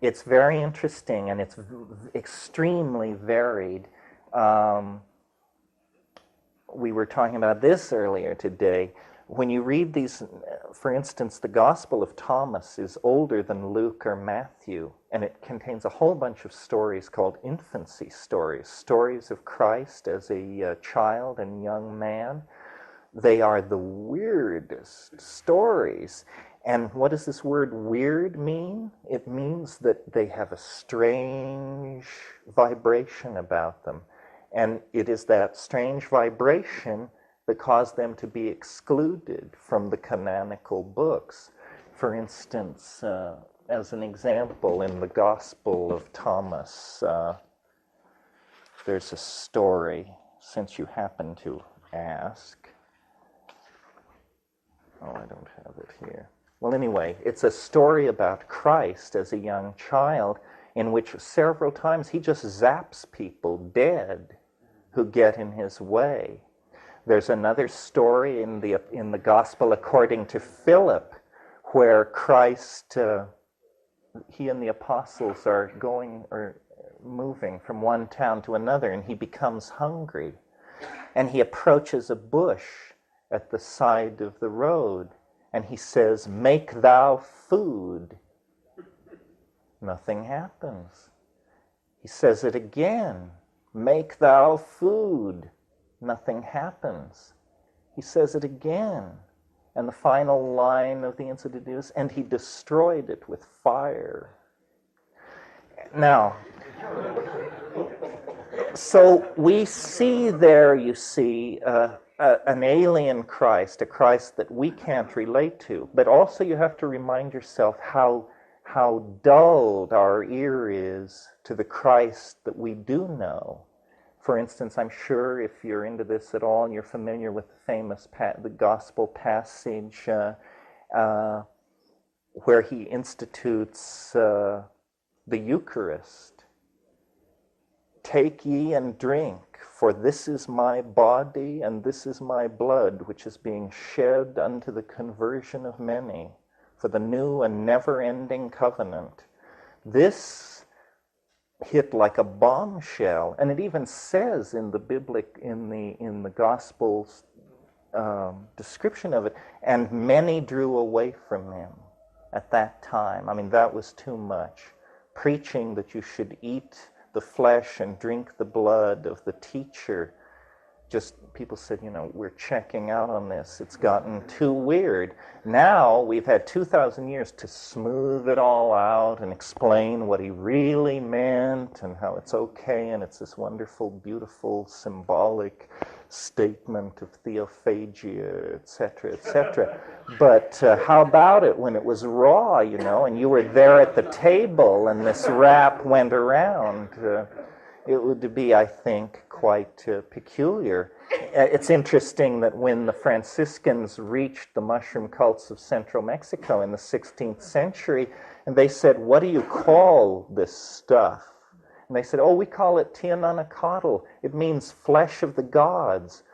It's very interesting, and it's extremely varied. We were talking about this earlier today. When you read these, for instance, the Gospel of Thomas is older than Luke or Matthew, and it contains a whole bunch of stories called infancy stories, stories of Christ as a child and young man. They are the weirdest stories. And what does this word weird mean? It means that they have a strange vibration about them. And it is that strange vibration that caused them to be excluded from the canonical books. For instance, as an example, in the Gospel of Thomas, there's a story, since you happen to ask. Oh, I don't have it here. Well, anyway, it's a story about Christ as a young child in which several times he just zaps people dead who get in his way. There's another story in the Gospel according to Philip where Christ, he and the apostles are going or moving from one town to another, and he becomes hungry. And he approaches a bush at the side of the road, and he says, "Make thou food." Nothing happens. He says it again, "Make thou food." Nothing happens. He says it again, and the final line of the incident is, "And he destroyed it with fire." Now, so we see there, you see, an alien Christ, a Christ that we can't relate to. But also you have to remind yourself how dulled our ear is to the Christ that we do know. For instance, I'm sure if you're into this at all, you're familiar with the famous the gospel passage where he institutes the Eucharist. "Take ye and drink, for this is my body and this is my blood, which is being shed unto the conversion of many, for the new and never-ending covenant." This hit like a bombshell, and it even says in the Gospel's description of it, "And many drew away from him." At that time, I mean, that was too much. Preaching that you should eat the flesh and drink the blood of the teacher, just people said, we're checking out on this. It's gotten too weird. Now we've had 2,000 years to smooth it all out and explain what he really meant and how it's okay, and it's this wonderful, beautiful, symbolic statement of theophagia, etc., etc. But how about it when it was raw, and you were there at the table and this rap went around? It would be, I think, quite peculiar. It's interesting that when the Franciscans reached the mushroom cults of central Mexico in the 16th century, and they said, "What do you call this stuff?" And they said, "Oh, we call it Tiananacatl. It means flesh of the gods."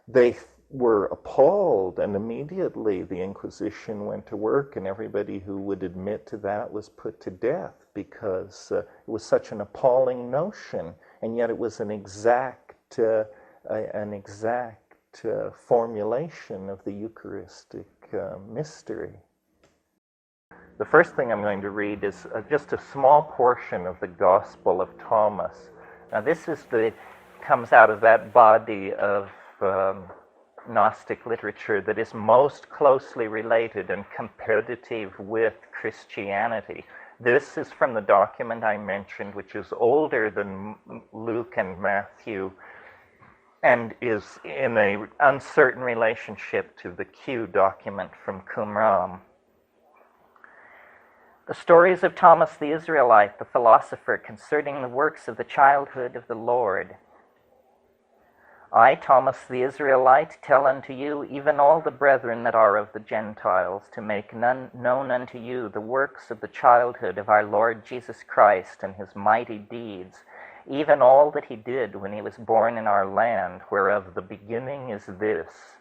They were appalled, and immediately the Inquisition went to work, and everybody who would admit to that was put to death because it was such an appalling notion, and yet it was an exact formulation of the Eucharistic mystery. The first thing I'm going to read is just a small portion of the Gospel of Thomas. Now this comes out of that body of Gnostic literature that is most closely related and competitive with Christianity. This is from the document I mentioned, which is older than Luke and Matthew, and is in an uncertain relationship to the Q document from Qumran. The stories of Thomas the Israelite, the philosopher, concerning the works of the childhood of the Lord. I, Thomas the Israelite, tell unto you, even all the brethren that are of the Gentiles, to make known unto you the works of the childhood of our Lord Jesus Christ and his mighty deeds, even all that he did when he was born in our land, whereof the beginning is this.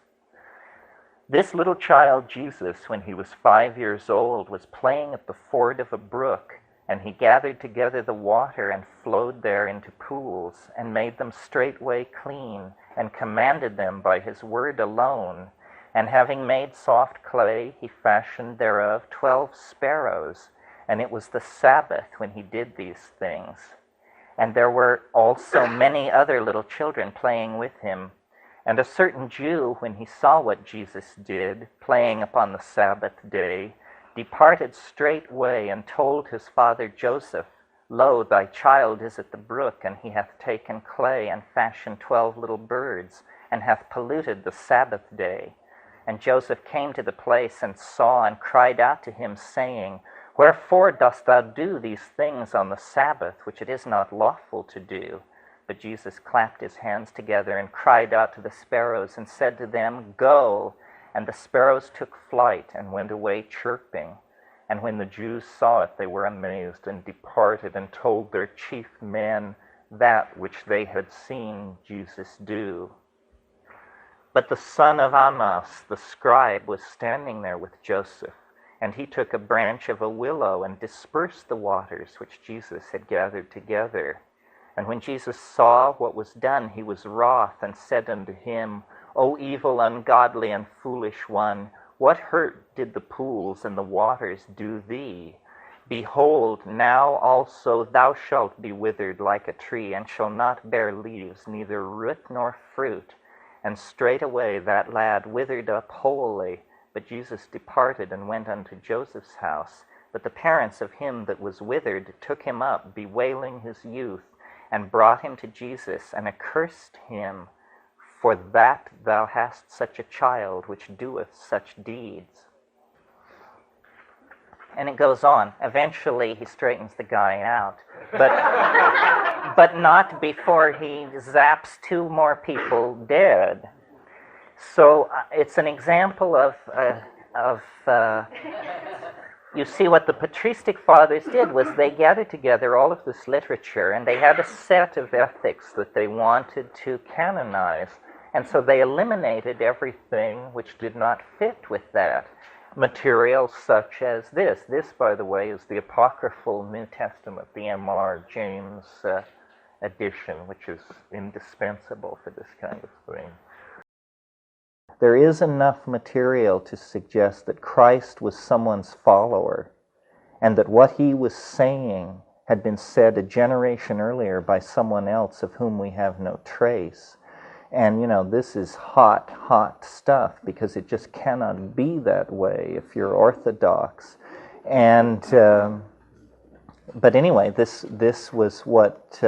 This little child Jesus, when he was 5 years old, was playing at the ford of a brook, And he gathered together the water and flowed there into pools, and made them straightway clean, and commanded them by his word alone. And having made soft clay, he fashioned thereof 12 sparrows. And it was the Sabbath when he did these things. And there were also many other little children playing with him. And a certain Jew, when he saw what Jesus did, playing upon the Sabbath day, departed straightway and told his father Joseph, Lo, thy child is at the brook, and he hath taken clay and fashioned 12 little birds, and hath polluted the Sabbath day. And Joseph came to the place and saw, and cried out to him, saying, Wherefore dost thou do these things on the Sabbath, which it is not lawful to do? But Jesus clapped his hands together and cried out to the sparrows, and said to them, Go. And the sparrows took flight and went away chirping. And when the Jews saw it, they were amazed, and departed and told their chief men that which they had seen Jesus do. But the son of Amas, the scribe, was standing there with Joseph. And he took a branch of a willow and dispersed the waters which Jesus had gathered together. And when Jesus saw what was done, he was wroth, and said unto him, O evil, ungodly, and foolish one, what hurt did the pools and the waters do thee? Behold, now also thou shalt be withered like a tree, and shalt not bear leaves, neither root nor fruit. And straightway that lad withered up wholly. But Jesus departed and went unto Joseph's house. But the parents of him that was withered took him up, bewailing his youth, and brought him to Jesus, and accursed him, For that thou hast such a child, which doeth such deeds. And it goes on. Eventually he straightens the guy out, but not before he zaps 2 more people dead. So it's an example of you see, what the patristic fathers did was they gathered together all of this literature, and they had a set of ethics that they wanted to canonize. And so they eliminated everything which did not fit with that. Material such as this. This, by the way, is the apocryphal New Testament, the M.R. James edition, which is indispensable for this kind of thing. There is enough material to suggest that Christ was someone's follower, and that what he was saying had been said a generation earlier by someone else of whom we have no trace. And, this is hot, hot stuff, because it just cannot be that way if you're Orthodox. And, but anyway, this was what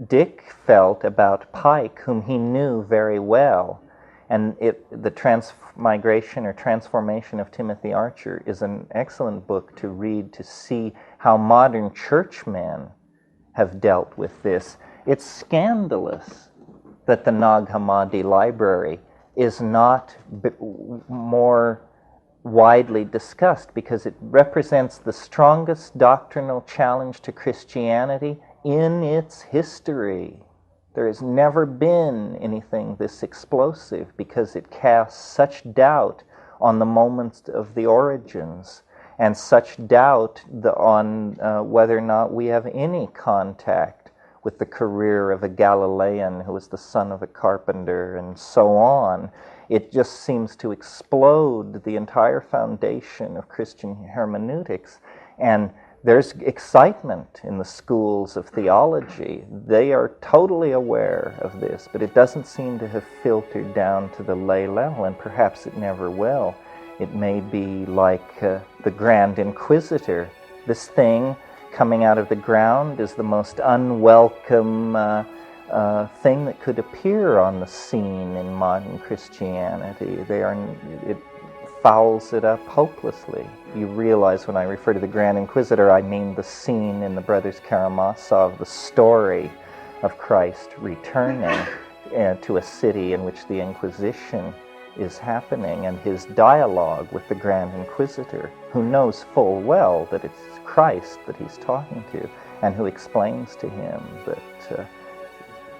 Dick felt about Pike, whom he knew very well. And the Transmigration or Transformation of Timothy Archer is an excellent book to read to see how modern churchmen have dealt with this. It's scandalous that the Nag Hammadi library is not more widely discussed, because it represents the strongest doctrinal challenge to Christianity in its history. There has never been anything this explosive, because it casts such doubt on the moments of the origins, and such doubt on whether or not we have any contact with the career of a Galilean who was the son of a carpenter, and so on. It just seems to explode the entire foundation of Christian hermeneutics. And there's excitement in the schools of theology. They are totally aware of this, but it doesn't seem to have filtered down to the lay level, and perhaps it never will. It may be like the Grand Inquisitor. This thing coming out of the ground is the most unwelcome thing that could appear on the scene in modern Christianity. It fouls it up hopelessly. You realize when I refer to the Grand Inquisitor, I mean the scene in the Brothers Karamazov, the story of Christ returning to a city in which the Inquisition is happening, and his dialogue with the Grand Inquisitor, who knows full well that it's Christ that he's talking to, and who explains to him that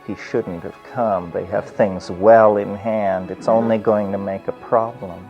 he shouldn't have come. They have things well in hand. It's only going to make a problem.